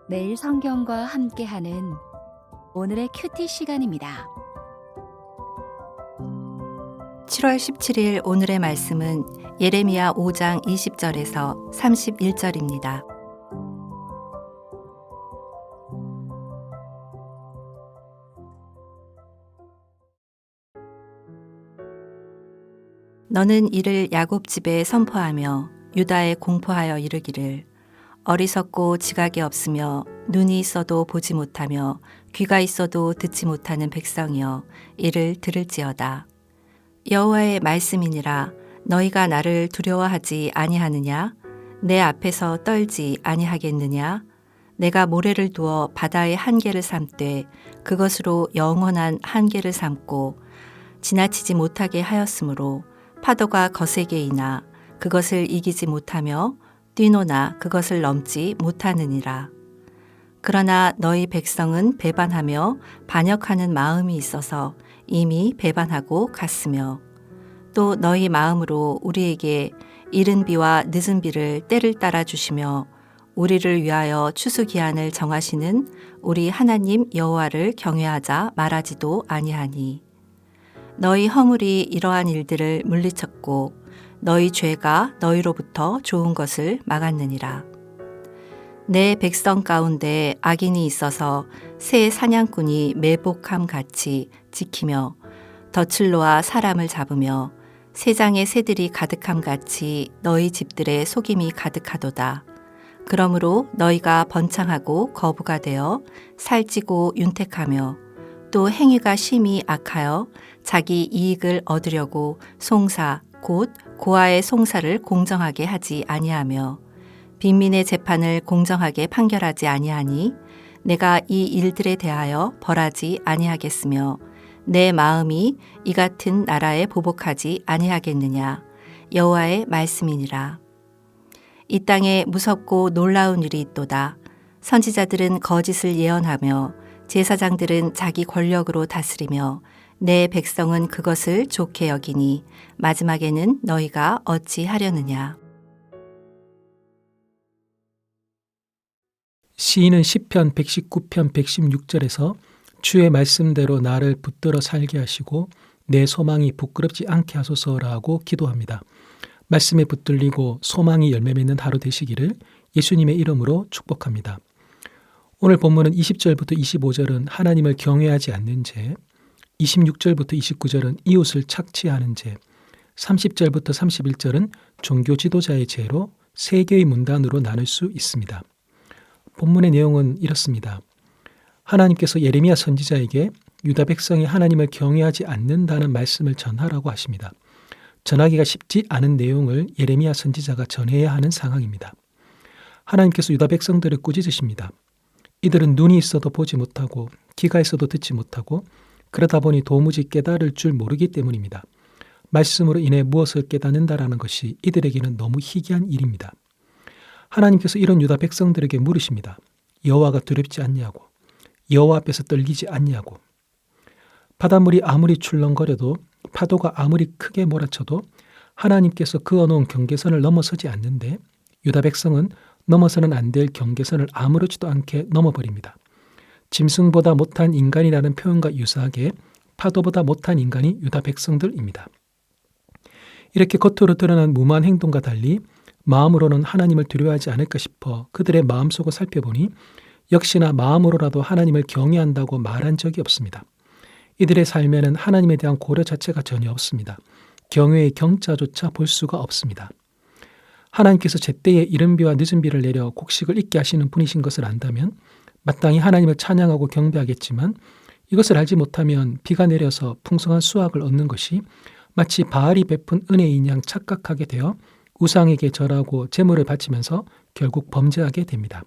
매일 성경과 함께하는 오늘의 큐티 시간입니다. 7월 17일 오늘의 말씀은 예레미야 5장 20절에서 31절입니다. 너는 이를 야곱 집에 선포하며 유다에 공포하여 이르기를 어리석고 지각이 없으며 눈이 있어도 보지 못하며 귀가 있어도 듣지 못하는 백성이여 이를 들을지어다. 여호와의 말씀이니라. 너희가 나를 두려워하지 아니하느냐? 내 앞에서 떨지 아니하겠느냐? 내가 모래를 두어 바다의 한계를 삼되 그것으로 영원한 한계를 삼고 지나치지 못하게 하였으므로 파도가 거세게 이나 그것을 이기지 못하며 뛰노나 그것을 넘지 못하느니라. 그러나 너희 백성은 배반하며 반역하는 마음이 있어서 이미 배반하고 갔으며 또 너희 마음으로 우리에게 이른 비와 늦은 비를 때를 따라 주시며 우리를 위하여 추수기한을 정하시는 우리 하나님 여호와를 경외하자 말하지도 아니하니 너희 허물이 이러한 일들을 물리쳤고 너희 죄가 너희로부터 좋은 것을 막았느니라. 내 백성 가운데 악인이 있어서 새 사냥꾼이 매복함 같이 지키며 덫을 놓아 사람을 잡으며 새장의 새들이 가득함 같이 너희 집들의 속임이 가득하도다. 그러므로 너희가 번창하고 거부가 되어 살찌고 윤택하며 또 행위가 심히 악하여 자기 이익을 얻으려고 송사 곧 고아의 송사를 공정하게 하지 아니하며 빈민의 재판을 공정하게 판결하지 아니하니 내가 이 일들에 대하여 벌하지 아니하겠으며 내 마음이 이 같은 나라에 보복하지 아니하겠느냐. 여호와의 말씀이니라. 이 땅에 무섭고 놀라운 일이 있도다. 선지자들은 거짓을 예언하며 제사장들은 자기 권력으로 다스리며 내 백성은 그것을 좋게 여기니 마지막에는 너희가 어찌 하려느냐. 시인은 시편 119편 116절에서 주의 말씀대로 나를 붙들어 살게 하시고 내 소망이 부끄럽지 않게 하소서라고 기도합니다. 말씀에 붙들리고 소망이 열매 맺는 하루 되시기를 예수님의 이름으로 축복합니다. 오늘 본문은 20절부터 25절은 하나님을 경외하지 않는 죄, 26절부터 29절은 이웃을 착취하는 죄, 30절부터 31절은 종교 지도자의 죄로 세 개의 문단으로 나눌 수 있습니다. 본문의 내용은 이렇습니다. 하나님께서 예레미야 선지자에게 유다 백성이 하나님을 경외하지 않는다는 말씀을 전하라고 하십니다. 전하기가 쉽지 않은 내용을 예레미야 선지자가 전해야 하는 상황입니다. 하나님께서 유다 백성들을 꾸짖으십니다. 이들은 눈이 있어도 보지 못하고 귀가 있어도 듣지 못하고 그러다 보니 도무지 깨달을 줄 모르기 때문입니다. 말씀으로 인해 무엇을 깨닫는다라는 것이 이들에게는 너무 희귀한 일입니다. 하나님께서 이런 유다 백성들에게 물으십니다. 여호와가 두렵지 않냐고, 여호와 앞에서 떨리지 않냐고. 바닷물이 아무리 출렁거려도 파도가 아무리 크게 몰아쳐도 하나님께서 그어놓은 경계선을 넘어서지 않는데 유다 백성은 넘어서는 안 될 경계선을 아무렇지도 않게 넘어버립니다. 짐승보다 못한 인간이라는 표현과 유사하게 파도보다 못한 인간이 유다 백성들입니다. 이렇게 겉으로 드러난 무모한 행동과 달리 마음으로는 하나님을 두려워하지 않을까 싶어 그들의 마음속을 살펴보니 역시나 마음으로라도 하나님을 경외한다고 말한 적이 없습니다. 이들의 삶에는 하나님에 대한 고려 자체가 전혀 없습니다. 경외의 경자조차 볼 수가 없습니다. 하나님께서 제때에 이른 비와 늦은 비를 내려 곡식을 있게 하시는 분이신 것을 안다면 마땅히 하나님을 찬양하고 경배하겠지만 이것을 알지 못하면 비가 내려서 풍성한 수확을 얻는 것이 마치 바알이 베푼 은혜인 양 착각하게 되어 우상에게 절하고 제물을 바치면서 결국 범죄하게 됩니다.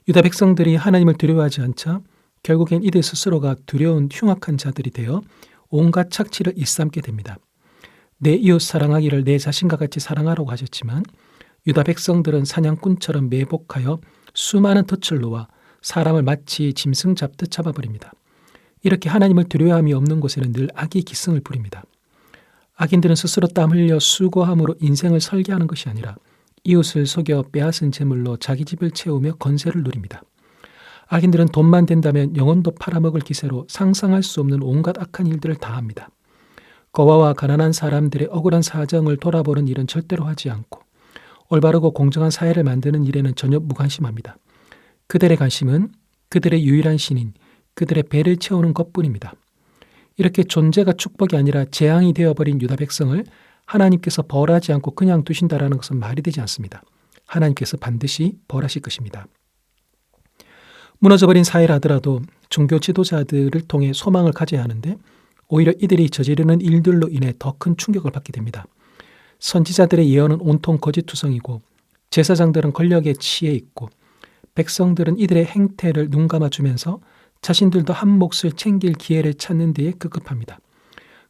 유다 백성들이 하나님을 두려워하지 않자 결국엔 이들 스스로가 두려운 흉악한 자들이 되어 온갖 착취를 일삼게 됩니다. 내 이웃 사랑하기를 내 자신과 같이 사랑하라고 하셨지만 유다 백성들은 사냥꾼처럼 매복하여 수많은 덫을 놓아 사람을 마치 짐승 잡듯 잡아버립니다. 이렇게 하나님을 두려워함이 없는 곳에는 늘 악이 기승을 부립니다. 악인들은 스스로 땀 흘려 수고함으로 인생을 설계하는 것이 아니라 이웃을 속여 빼앗은 재물로 자기 집을 채우며 건세를 누립니다. 악인들은 돈만 된다면 영혼도 팔아먹을 기세로 상상할 수 없는 온갖 악한 일들을 다 합니다. 거와와 가난한 사람들의 억울한 사정을 돌아보는 일은 절대로 하지 않고 올바르고 공정한 사회를 만드는 일에는 전혀 무관심합니다. 그들의 관심은 그들의 유일한 신인, 그들의 배를 채우는 것뿐입니다. 이렇게 존재가 축복이 아니라 재앙이 되어버린 유다 백성을 하나님께서 벌하지 않고 그냥 두신다라는 것은 말이 되지 않습니다. 하나님께서 반드시 벌하실 것입니다. 무너져버린 사회를 하더라도 종교 지도자들을 통해 소망을 가져야 하는데 오히려 이들이 저지르는 일들로 인해 더 큰 충격을 받게 됩니다. 선지자들의 예언은 온통 거짓투성이고 제사장들은 권력에 취해 있고 백성들은 이들의 행태를 눈감아주면서 자신들도 한 몫을 챙길 기회를 찾는 데에 급급합니다.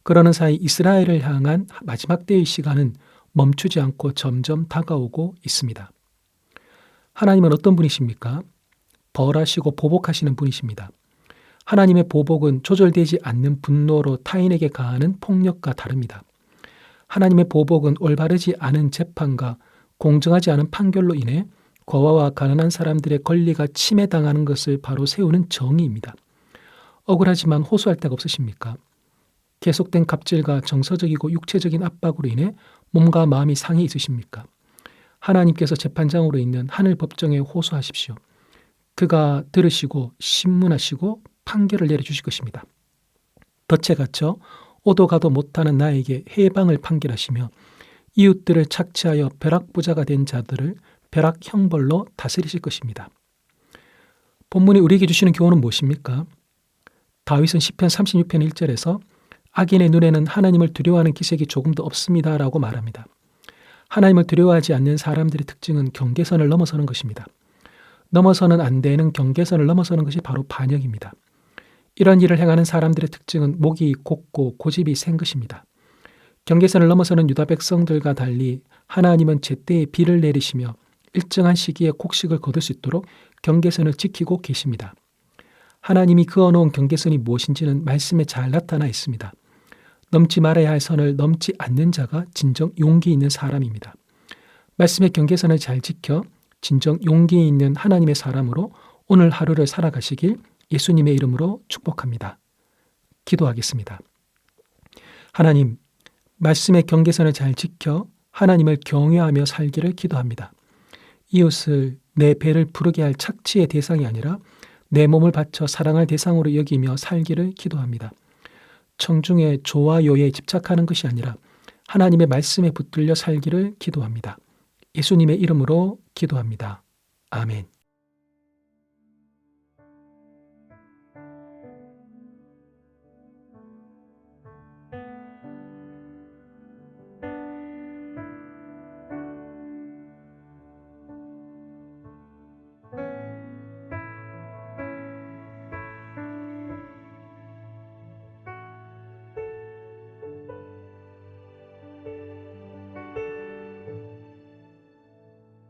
그러는 사이 이스라엘을 향한 마지막 때의 시간은 멈추지 않고 점점 다가오고 있습니다. 하나님은 어떤 분이십니까? 벌하시고 보복하시는 분이십니다. 하나님의 보복은 조절되지 않는 분노로 타인에게 가하는 폭력과 다릅니다. 하나님의 보복은 올바르지 않은 재판과 공정하지 않은 판결로 인해 고아와 가난한 사람들의 권리가 침해당하는 것을 바로 세우는 정의입니다. 억울하지만 호소할 데가 없으십니까? 계속된 갑질과 정서적이고 육체적인 압박으로 인해 몸과 마음이 상해 있으십니까? 하나님께서 재판장으로 있는 하늘 법정에 호소하십시오. 그가 들으시고 신문하시고 판결을 내려주실 것입니다. 덫에 갇혀 오도 가도 못하는 나에게 해방을 판결하시며 이웃들을 착취하여 벼락부자가 된 자들을 벼락형벌로 다스리실 것입니다. 본문이 우리에게 주시는 교훈은 무엇입니까? 다윗은 시편 36편 1절에서 악인의 눈에는 하나님을 두려워하는 기색이 조금도 없습니다라고 말합니다. 하나님을 두려워하지 않는 사람들의 특징은 경계선을 넘어서는 것입니다. 넘어서는 안 되는 경계선을 넘어서는 것이 바로 반역입니다. 이런 일을 행하는 사람들의 특징은 목이 곧고 고집이 센 것입니다. 경계선을 넘어서는 유다 백성들과 달리 하나님은 제때에 비를 내리시며 일정한 시기에 곡식을 거둘 수 있도록 경계선을 지키고 계십니다. 하나님이 그어놓은 경계선이 무엇인지는 말씀에 잘 나타나 있습니다. 넘지 말아야 할 선을 넘지 않는 자가 진정 용기 있는 사람입니다. 말씀의 경계선을 잘 지켜 진정 용기 있는 하나님의 사람으로 오늘 하루를 살아가시길 예수님의 이름으로 축복합니다. 기도하겠습니다. 하나님, 말씀의 경계선을 잘 지켜 하나님을 경외하며 살기를 기도합니다. 이웃을 내 배를 부르게 할 착취의 대상이 아니라 내 몸을 바쳐 사랑할 대상으로 여기며 살기를 기도합니다. 청중의 좋아요에 집착하는 것이 아니라 하나님의 말씀에 붙들려 살기를 기도합니다. 예수님의 이름으로 기도합니다. 아멘.